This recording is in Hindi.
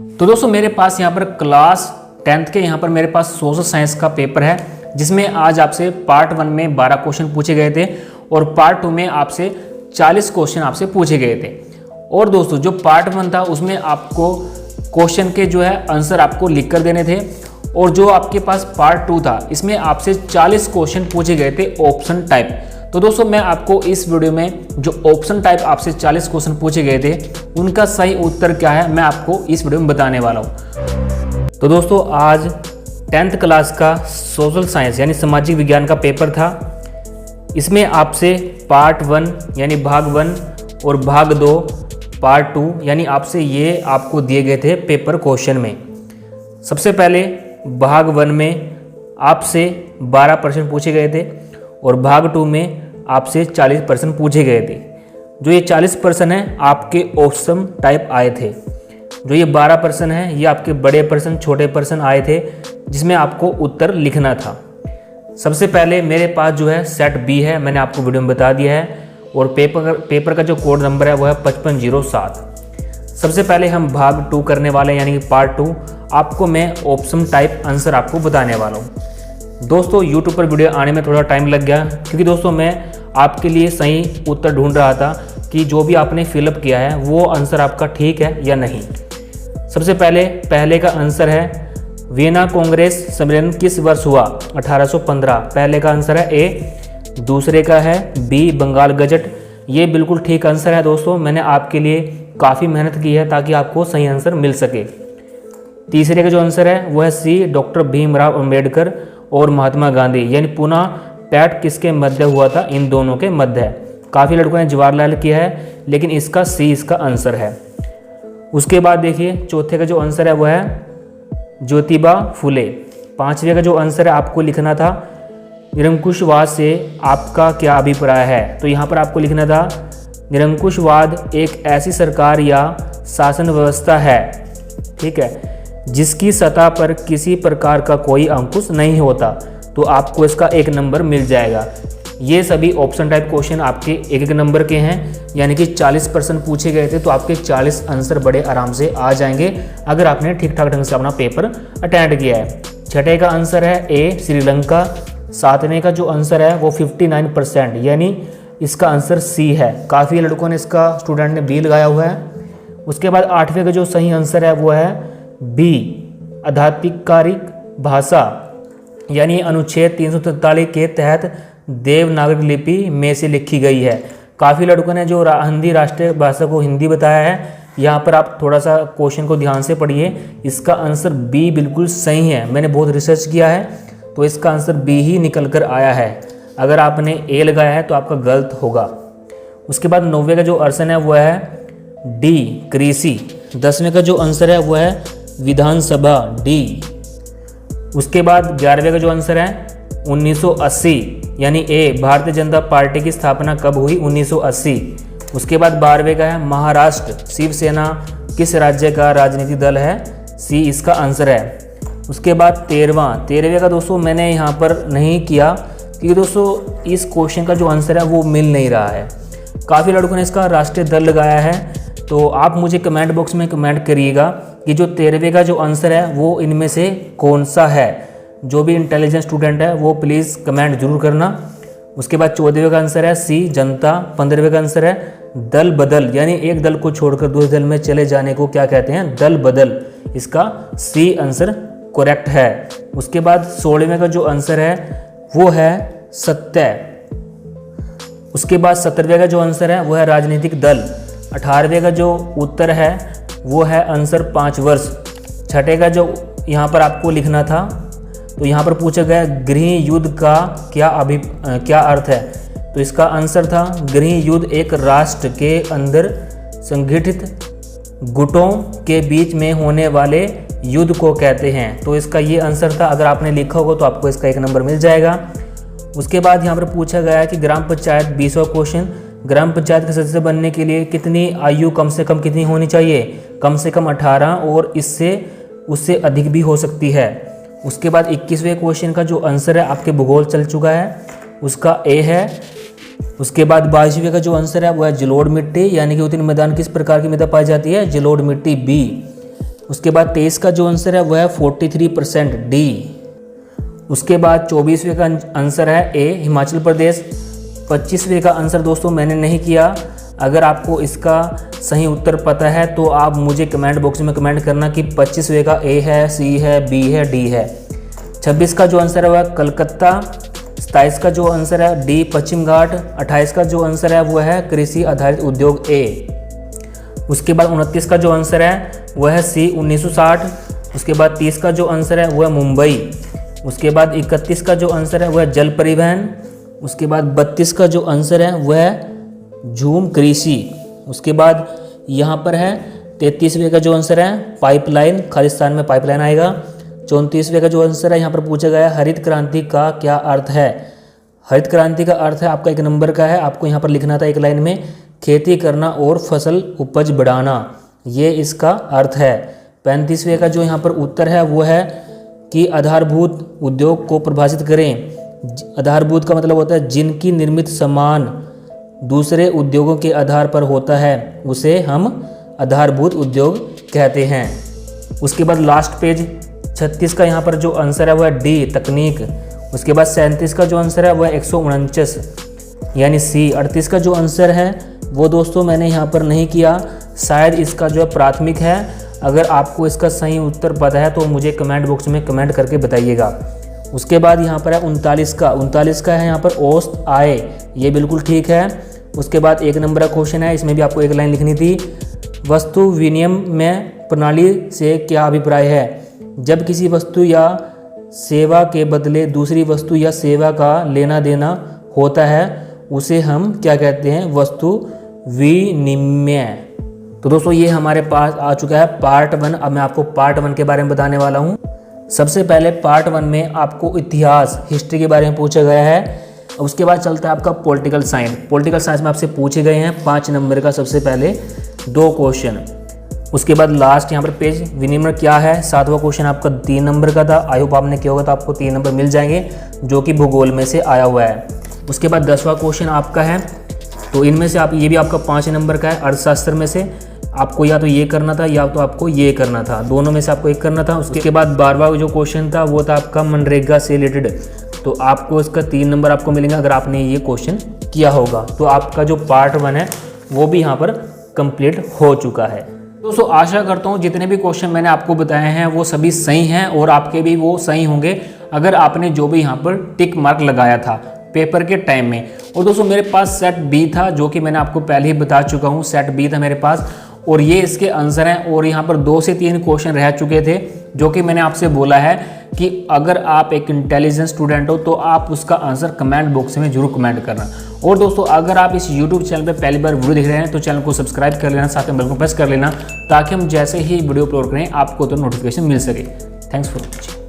तो दोस्तों मेरे पास यहाँ पर क्लास 10th के यहाँ पर मेरे पास सोशल साइंस का पेपर है, जिसमें आज आपसे पार्ट 1 में 12 क्वेश्चन पूछे गए थे और पार्ट 2 में आपसे 40 क्वेश्चन आपसे पूछे गए थे। और दोस्तों जो पार्ट 1 था उसमें आपको क्वेश्चन के जो है आंसर आपको लिख कर देने थे, और जो आपके पास पार्ट 2 था इसमें आपसे 40 क्वेश्चन पूछे गए थे ऑप्शन टाइप। तो दोस्तों मैं आपको इस वीडियो में जो ऑप्शन टाइप आपसे 40 क्वेश्चन पूछे गए थे उनका सही उत्तर क्या है मैं आपको इस वीडियो में बताने वाला हूँ। तो दोस्तों आज 10th क्लास का सोशल साइंस यानी सामाजिक विज्ञान का पेपर था। इसमें आपसे पार्ट 1 यानी भाग 1 और भाग 2 पार्ट 2 यानी आपसे ये आपको दिए गए थे पेपर क्वेश्चन में। सबसे पहले भाग 1 में आपसे 12 प्रश्न पूछे गए थे और भाग 2 में आपसे 40 प्रश्न पूछे गए थे। जो ये 40 प्रश्न हैं आपके ऑप्शन टाइप आए थे। जो ये 12 प्रश्न हैं ये आपके बड़े प्रश्न छोटे प्रश्न आए थे, जिसमें आपको उत्तर लिखना था। सबसे पहले मेरे पास जो है सेट बी है, मैंने आपको वीडियो में बता दिया है, और पेपर का जो कोड नंबर है वो है 5507। सबसे पहले हम भाग 2 करने वाले हैं यानी कि पार्ट 2। आपको मैं ऑप्शन टाइप आंसर आपको बताने वाला हूँ। दोस्तों यूट्यूब पर वीडियो आने में थोड़ा टाइम लग गया, क्योंकि दोस्तों मैं आपके लिए सही उत्तर ढूंढ रहा था कि जो भी आपने फिलअप किया है वो आंसर आपका ठीक है या नहीं। सबसे पहले का आंसर है वियना कांग्रेस सम्मेलन किस वर्ष हुआ? 1815। पहले का आंसर है ए। दूसरे का है बी बंगाल गजट। ये बिल्कुल ठीक आंसर है दोस्तों, मैंने आपके लिए काफ़ी मेहनत की है ताकि आपको सही आंसर मिल सके। तीसरे का जो आंसर है वो है सी डॉक्टर भीमराव अंबेडकर और महात्मा गांधी, यानी पुनः पैट किसके मध्य हुआ था? इन दोनों के मध्य है। काफ़ी लड़कों ने जवाहरलाल किया है, लेकिन इसका सी इसका आंसर है। उसके बाद देखिए चौथे का जो आंसर है वो है ज्योतिबा फुले। पांचवे का जो आंसर है आपको लिखना था निरंकुशवाद से आपका क्या अभिप्राय है? तो यहाँ पर आपको लिखना था निरंकुशवाद एक ऐसी सरकार या शासन व्यवस्था है, ठीक है, जिसकी सतह पर किसी प्रकार का कोई अंकुश नहीं होता। तो आपको इसका 1 नंबर मिल जाएगा। ये सभी ऑप्शन टाइप क्वेश्चन आपके 1-1 नंबर के हैं, यानी कि 40 प्रश्न पूछे गए थे, तो आपके 40 आंसर बड़े आराम से आ जाएंगे अगर आपने ठीक ठाक ढंग से अपना पेपर अटेंड किया है। छठे का आंसर है ए श्रीलंका। सातवें का जो आंसर है वो 59%, यानी इसका आंसर सी है। काफ़ी लड़कों ने इसका स्टूडेंट ने बी लगाया हुआ है। उसके बाद 8वें का जो सही आंसर है वो है बी आध्यात्मिकारिक भाषा, यानी अनुच्छेद 343 के तहत देवनागरी लिपि में से लिखी गई है। काफ़ी लड़कों ने जो हिंदी राष्ट्रीय भाषा को हिंदी बताया है, यहाँ पर आप थोड़ा सा क्वेश्चन को ध्यान से पढ़िए। इसका आंसर बी बिल्कुल सही है, मैंने बहुत रिसर्च किया है तो इसका आंसर बी ही निकल कर आया है। अगर आपने ए लगाया है तो आपका गलत होगा। उसके बाद 9वें का जो ऑप्शन है वो है डी कृषि। 10वें का जो आंसर है वो है विधानसभा डी। उसके बाद 11वें का जो आंसर है 1980, यानी ए भारतीय जनता पार्टी की स्थापना कब हुई? 1980। उसके बाद 12वें का है महाराष्ट्र शिवसेना किस राज्य का राजनीतिक दल है? सी इसका आंसर है। उसके बाद 13वें का दोस्तों मैंने यहाँ पर नहीं किया, क्योंकि दोस्तों इस क्वेश्चन का जो आंसर है वो मिल नहीं रहा है। काफ़ी लड़कों ने इसका राष्ट्रीय दल लगाया है, तो आप मुझे कमेंट बॉक्स में कमेंट करिएगा कि जो 13वें का जो आंसर है वो इनमें से कौन सा है। जो भी इंटेलिजेंट स्टूडेंट है वो प्लीज़ कमेंट जरूर करना। उसके बाद 14वें का आंसर है सी जनता। 15वें का आंसर है दल बदल, यानी एक दल को छोड़कर दूसरे दल में चले जाने को क्या कहते हैं? दल बदल। इसका सी आंसर करेक्ट है। उसके बाद 16वें का जो आंसर है वो है सत्य। उसके बाद 17वें का जो आंसर है वो है राजनीतिक दल। 18वें का जो उत्तर है वो है आंसर 5 वर्ष। छठे का जो यहाँ पर आपको लिखना था, तो यहाँ पर पूछा गया गृह युद्ध का क्या अर्थ है? तो इसका आंसर था गृह युद्ध एक राष्ट्र के अंदर संगठित गुटों के बीच में होने वाले युद्ध को कहते हैं। तो इसका ये आंसर था। अगर आपने लिखा होगा तो आपको इसका 1 नंबर मिल जाएगा। उसके बाद यहाँ पर पूछा गया है कि ग्राम पंचायत 20वां क्वेश्चन, ग्राम पंचायत के सदस्य बनने के लिए कितनी आयु कम से कम कितनी होनी चाहिए? कम से कम 18, और उससे अधिक भी हो सकती है। उसके बाद 21वें क्वेश्चन का जो आंसर है आपके भूगोल चल चुका है, उसका ए है। उसके बाद 22वें का जो आंसर है वो है जलोढ़ मिट्टी, यानी कि उत्तीर्ण मैदान किस प्रकार की मृदा पाई जाती है? जलोढ़ मिट्टी बी। उसके बाद 23 का जो आंसर है वह है 43% डी। उसके बाद 24वें का आंसर है ए हिमाचल प्रदेश। 25वें का आंसर दोस्तों मैंने नहीं किया। अगर आपको इसका सही उत्तर पता है तो आप मुझे कमेंट बॉक्स में कमेंट करना कि 25वें का ए है, सी है, बी है, डी है। 26 का जो आंसर है वह कलकत्ता। 27 का जो आंसर है डी पश्चिम घाट। 28 का जो आंसर है वह है कृषि आधारित उद्योग ए। उसके बाद 29 का जो आंसर है वह है सी 1960। उसके बाद 30 का जो आंसर है वह मुंबई। उसके बाद 31 का जो आंसर है वह जल परिवहन। उसके बाद 32 का जो आंसर है वह झूम कृषि। उसके बाद यहाँ पर है 33वें का जो आंसर है पाइपलाइन, खालिस्तान में पाइपलाइन आएगा। 34वें का जो आंसर है यहाँ पर पूछा गया है हरित क्रांति का क्या अर्थ है। हरित क्रांति का अर्थ है आपका 1 नंबर का है, आपको यहाँ पर लिखना था एक लाइन में, खेती करना और फसल उपज बढ़ाना, ये इसका अर्थ है। 35वें का जो यहाँ पर उत्तर है वो है कि आधारभूत उद्योग को परिभाषित करें। आधारभूत का मतलब होता है जिनकी निर्मित सामान दूसरे उद्योगों के आधार पर होता है, उसे हम आधारभूत उद्योग कहते हैं। उसके बाद लास्ट पेज 36 का यहाँ पर जो आंसर है वह डी तकनीक। उसके बाद 37 का जो आंसर है वह 149 यानी सी। 38 का जो आंसर है वो दोस्तों मैंने यहाँ पर नहीं किया, शायद इसका जो है प्राथमिक है। अगर आपको इसका सही उत्तर पता है तो मुझे कमेंट बॉक्स में कमेंट करके बताइएगा। उसके बाद यहाँ पर है 39 का है यहाँ पर औसत आय, ये बिल्कुल ठीक है। उसके बाद 1 नंबर का क्वेश्चन है, इसमें भी आपको एक लाइन लिखनी थी। वस्तु विनिमय प्रणाली से क्या अभिप्राय है। जब किसी वस्तु या सेवा के बदले दूसरी वस्तु या सेवा का लेना देना होता है उसे हम क्या कहते हैं, वस्तु विनिमय। तो दोस्तों ये हमारे पास आ चुका है पार्ट 1। अब मैं आपको पार्ट 1 के बारे में बताने वाला हूँ। सबसे पहले पार्ट 1 में आपको इतिहास हिस्ट्री के बारे में पूछा गया है। उसके बाद चलता है आपका पॉलिटिकल साइंस। पॉलिटिकल साइंस में आपसे पूछे गए हैं 5 नंबर का सबसे पहले 2 क्वेश्चन। उसके बाद लास्ट यहाँ पर पेज विनिमय क्या है, 7वां क्वेश्चन आपका 3 नंबर का था। आई होप आपने किया होगा तो आपको 3 नंबर मिल जाएंगे जो कि भूगोल में से आया हुआ है। उसके बाद 10वां क्वेश्चन आपका है, तो इनमें से आप ये भी आपका 5 नंबर का है। अर्थशास्त्र में से आपको या तो ये करना था या तो आपको ये करना था, दोनों में से आपको एक करना था। उसके बाद 12वां जो क्वेश्चन था वो था आपका मनरेगा से रिलेटेड, तो आपको इसका 3 नंबर आपको मिलेंगे अगर आपने ये क्वेश्चन किया होगा। तो आपका जो पार्ट 1 है वो भी यहाँ पर कंप्लीट हो चुका है। दोस्तों आशा करता हूँ जितने भी क्वेश्चन मैंने आपको बताए हैं वो सभी सही हैं और आपके भी वो सही होंगे अगर आपने जो भी यहाँ पर टिक मार्क लगाया था पेपर के टाइम में। और दोस्तों मेरे पास सेट बी था जो कि मैंने आपको पहले ही बता चुका हूँ, सेट बी था मेरे पास और ये इसके आंसर हैं। और यहाँ पर 2 से 3 क्वेश्चन रह चुके थे जो कि मैंने आपसे बोला है कि अगर आप एक इंटेलिजेंट स्टूडेंट हो तो आप उसका आंसर कमेंट बॉक्स में जरूर कमेंट करना। और दोस्तों अगर आप इस यूट्यूब चैनल पर पहली बार वीडियो देख रहे हैं तो चैनल को सब्सक्राइब कर लेना, साथ में बेल को प्रेस कर लेना ताकि हम जैसे ही वीडियो अपलोड करें आपको तो नोटिफिकेशन मिल सके। Thanks for watching.